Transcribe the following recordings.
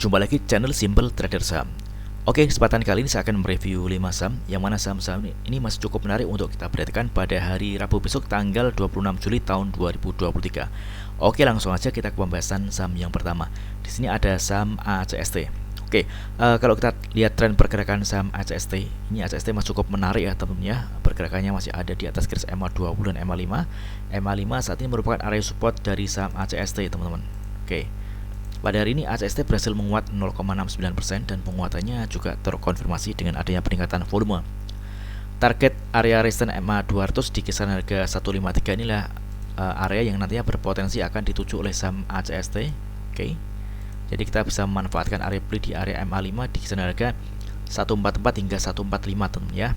Jumpa lagi channel Simple Trader Saham. Oke, kesempatan kali ini saya akan mereview 5 saham yang mana saham-saham ini masih cukup menarik untuk kita perhatikan pada hari Rabu besok tanggal 26 Juli tahun 2023. Oke, langsung aja kita ke pembahasan saham yang pertama. Di sini ada saham ACST. Oke, kalau kita lihat tren pergerakan saham ACST, ini ACST masih cukup menarik ya teman-teman ya. Pergerakannya masih ada di atas garis MA20 dan MA5. MA5 saat ini merupakan area support dari saham ACST teman-teman. Oke. Pada hari ini ACST berhasil menguat 0,69% dan penguatannya juga terkonfirmasi dengan adanya peningkatan volume. Target area resistance MA200 di kisaran harga 153 inilah area yang nantinya berpotensi akan dituju oleh saham ACST. Oke. Jadi kita bisa memanfaatkan area beli di area MA5 di kisaran harga 144 hingga 145 teman ya.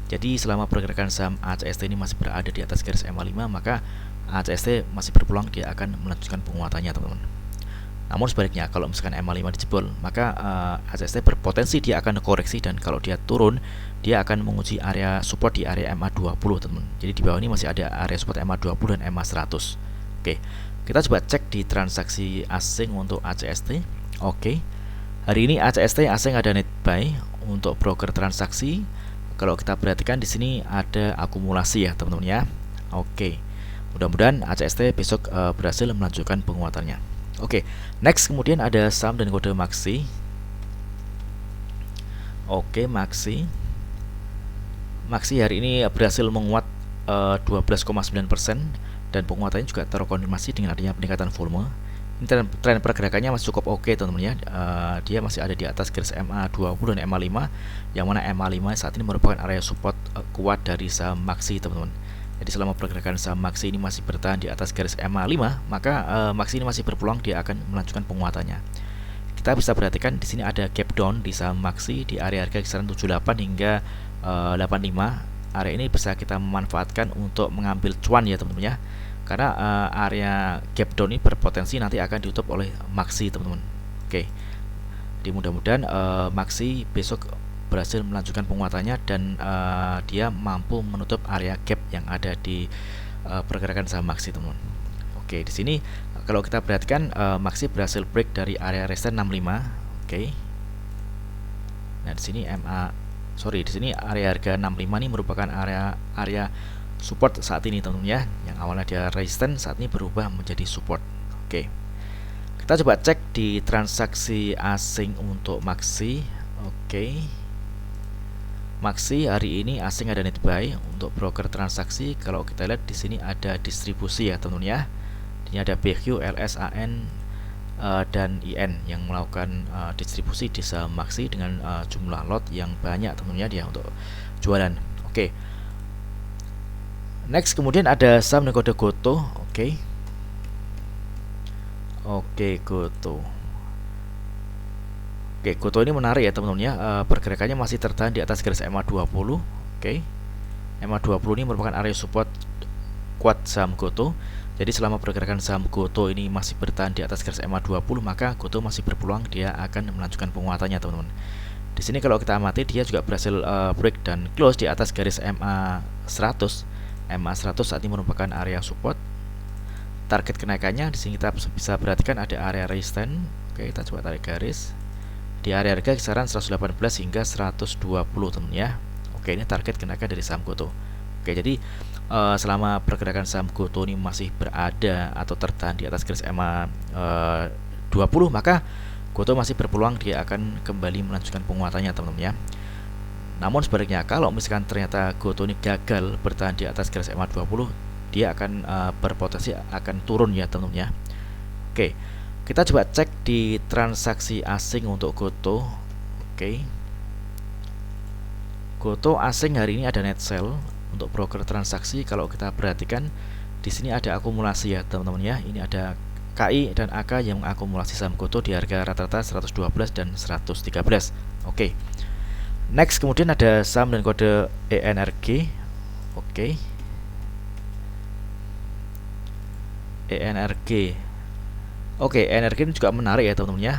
Jadi selama pergerakan saham ACST ini masih berada di atas garis MA5, maka ACST masih berpeluang dia akan melanjutkan penguatannya teman-teman. Namun sebaliknya, kalau misalkan MA5 dijebol, maka ACST berpotensi dia akan koreksi, dan kalau dia turun, dia akan menguji area support di area MA20 teman. Jadi di bawah ini masih ada area support MA20 dan MA100. Oke, kita coba cek di transaksi asing untuk ACST. Oke, hari ini ACST asing ada net buy untuk broker transaksi. Kalau kita perhatikan di sini ada akumulasi ya teman-teman ya. Oke, mudah-mudahan ACST besok berhasil melanjutkan penguatannya. Oke, next kemudian ada saham dan kode Maxi. Oke, Maxi hari ini berhasil menguat 12,9% dan penguatannya juga terkonfirmasi dengan adanya peningkatan volume. Ini tren pergerakannya masih cukup oke teman-teman ya. Dia masih ada di atas garis MA20 dan MA5, yang mana MA5 saat ini merupakan area support kuat dari saham Maxi teman-teman. Jadi selama pergerakan saham Maxi ini masih bertahan di atas garis MA5, maka Maxi ini masih berpeluang dia akan melanjutkan penguatannya. Kita bisa perhatikan di sini ada gap down di saham Maxi di area harga kisaran 78 hingga 85. Area ini bisa kita memanfaatkan untuk mengambil cuan ya teman-teman ya. Karena area gap down ini berpotensi nanti akan ditutup oleh Maxi teman-teman. Oke. Jadi mudah-mudahan Maxi besok berhasil melanjutkan penguatannya dan dia mampu menutup area gap yang ada di pergerakan saham Maxi teman-teman. Oke, di sini kalau kita perhatikan Maxi berhasil break dari area resistance 65. Oke. Nah, di sini di sini area harga 65 ini merupakan area support saat ini teman-teman ya. Yang awalnya dia resistance saat ini berubah menjadi support. Oke. Kita coba cek di transaksi asing untuk Maxi. Oke. Maxi hari ini asing ada net buy untuk broker transaksi. Kalau kita lihat di sini ada distribusi ya teman-teman ya. Ini ada BQ, LSAN dan IN yang melakukan distribusi di saham Maxi dengan jumlah lot yang banyak teman-teman ya dia untuk jualan. Oke. Next kemudian ada saham dengan kode GOTO. Oke. Oke, GOTO. Oke, GOTO ini menarik ya teman-teman ya. Pergerakannya masih tertahan di atas garis MA20. Oke. MA20 ini merupakan area support kuat saham GOTO. Jadi selama pergerakan saham GOTO ini masih bertahan di atas garis MA20, maka GOTO masih berpeluang dia akan melanjutkan penguatannya teman-teman. Di sini kalau kita amati dia juga berhasil break dan close di atas garis MA100. MA100 saat ini merupakan area support. Target kenaikannya di sini kita bisa perhatikan ada area resistance. Oke, kita coba tarik garis. Di area harga kisaran 118 hingga 120 teman ya. Oke, ini target kenaikan dari saham GOTO. Oke, jadi selama pergerakan saham GOTO ini masih berada atau tertahan di atas garis MA20, maka GOTO masih berpeluang dia akan kembali melanjutkan penguatannya teman-teman ya. Namun sebaliknya, kalau misalkan ternyata GOTO ini gagal bertahan di atas garis MA20, dia akan berpotensi akan turun ya teman-teman ya. Oke. Kita coba cek di transaksi asing untuk GOTO. Oke. GOTO asing hari ini ada net sell untuk broker transaksi. Kalau kita perhatikan di sini ada akumulasi ya teman-teman ya. Ini ada KI dan AK yang mengakumulasi saham GOTO di harga rata-rata 112 dan 113. Oke. Next kemudian ada saham dan kode ENRG. Oke. ENRG. Oke, energi ini juga menarik ya teman-teman ya.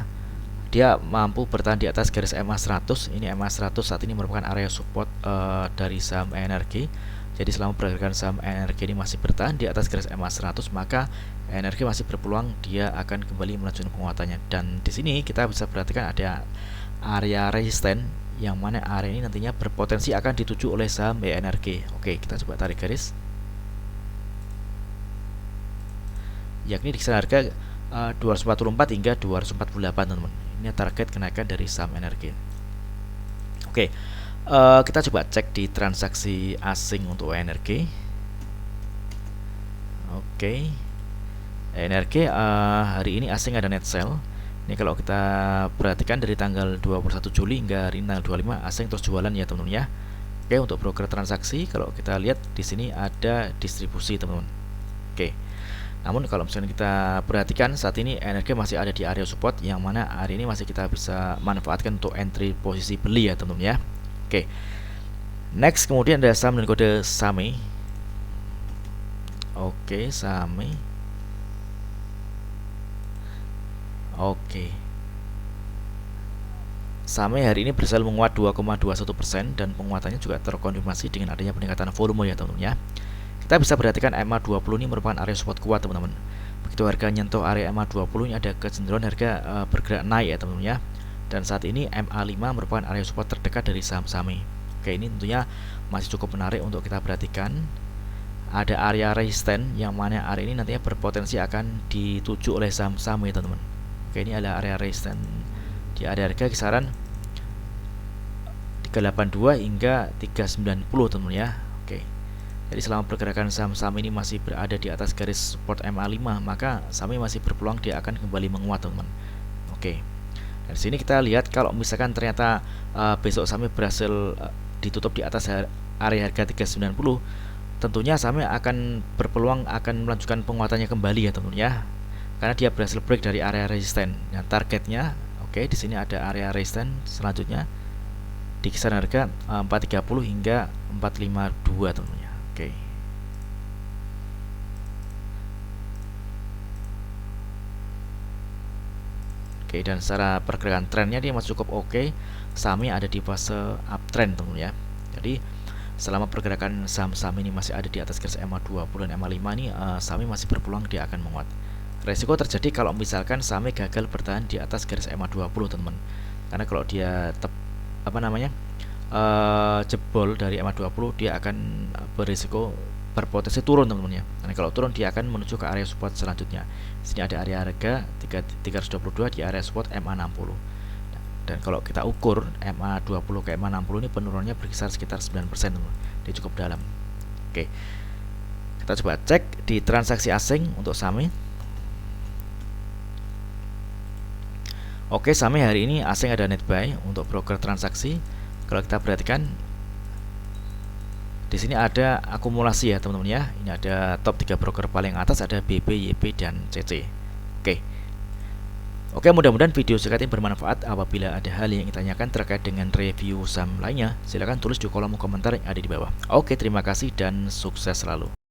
Dia mampu bertahan di atas garis MA100. Ini MA100 saat ini merupakan area support dari saham energi. Jadi selama pergerakan saham energi ini masih bertahan di atas garis MA100, maka NRG masih berpeluang dia akan kembali melanjutkan penguatannya. Dan di sini kita bisa perhatikan ada area resisten yang mana area ini nantinya berpotensi akan dituju oleh saham BNRG. Oke, kita coba tarik garis. Yakni di kisaran harga 244 hingga 248, teman-teman. Ini target kenaikan dari saham NRG. Oke, kita coba cek di transaksi asing untuk NRG. Oke, NRG hari ini asing ada net sell. Ini kalau kita perhatikan dari tanggal 21 Juli hingga hari ini tanggal 25, asing terus jualan ya teman-teman ya. Oke, untuk broker transaksi kalau kita lihat di sini ada distribusi teman-teman. Oke. Namun kalau misalnya kita perhatikan saat ini NRG masih ada di area support yang mana hari ini masih kita bisa manfaatkan untuk entry posisi beli ya teman-teman ya. Oke. Next kemudian ada saham dan kode SAME. Oke, SAME. Oke. SAME hari ini berhasil menguat 2,21% dan penguatannya juga terkonfirmasi dengan adanya peningkatan volume ya teman-teman ya. Kita bisa perhatikan MA20 ini merupakan area support kuat teman-teman. Begitu harga nyentuh area MA20 ini ada kecenderungan harga bergerak naik ya teman-teman ya. Dan saat ini MA5 merupakan area support terdekat dari saham SAME. Oke, ini tentunya masih cukup menarik untuk kita perhatikan. Ada area resisten yang mana area ini nantinya berpotensi akan dituju oleh saham SAME teman-teman. Oke, ini ada area resisten di area harga kisaran 382 hingga 390 teman-teman ya. Oke. Jadi selama pergerakan saham-saham ini masih berada di atas garis support MA5, maka SAME masih berpeluang dia akan kembali menguat teman-teman. Oke. Dari sini kita lihat kalau misalkan ternyata besok SAME berhasil ditutup di atas area harga 390, tentunya SAME akan berpeluang akan melanjutkan penguatannya kembali ya teman-teman ya. Karena dia berhasil break dari area resisten. Nah, targetnya oke, di sini ada area resisten selanjutnya di kisaran harga 430 hingga 452 teman-teman ya. Oke. Oke, dan secara pergerakan trennya dia masih cukup oke. SAME ada di fase uptrend teman-teman ya. Jadi selama pergerakan saham-saham ini masih ada di atas garis MA20 dan MA5 ini, SAME masih berpeluang dia akan menguat. Resiko terjadi kalau misalkan SAME gagal bertahan di atas garis MA20 teman-teman. Karena kalau dia jebol dari MA20, dia akan berisiko berpotensi turun teman-teman ya. Karena kalau turun dia akan menuju ke area support selanjutnya. Di sini ada area harga 322 di area support MA60. Dan kalau kita ukur MA20 ke MA60 ini penurunannya berkisar sekitar 9% teman-teman. Dia cukup dalam. Oke. Kita coba cek di transaksi asing untuk SAME. Oke, SAME hari ini asing ada net buy untuk broker transaksi. Kalau kita perhatikan di sini ada akumulasi ya teman-teman ya. Ini ada top 3 broker paling atas, ada BB, YP dan CC. Oke, mudah-mudahan video singkat ini bermanfaat. Apabila ada hal yang ingin tanyakan terkait dengan review saham lainnya, silahkan tulis di kolom komentar yang ada di bawah. Oke, terima kasih dan sukses selalu.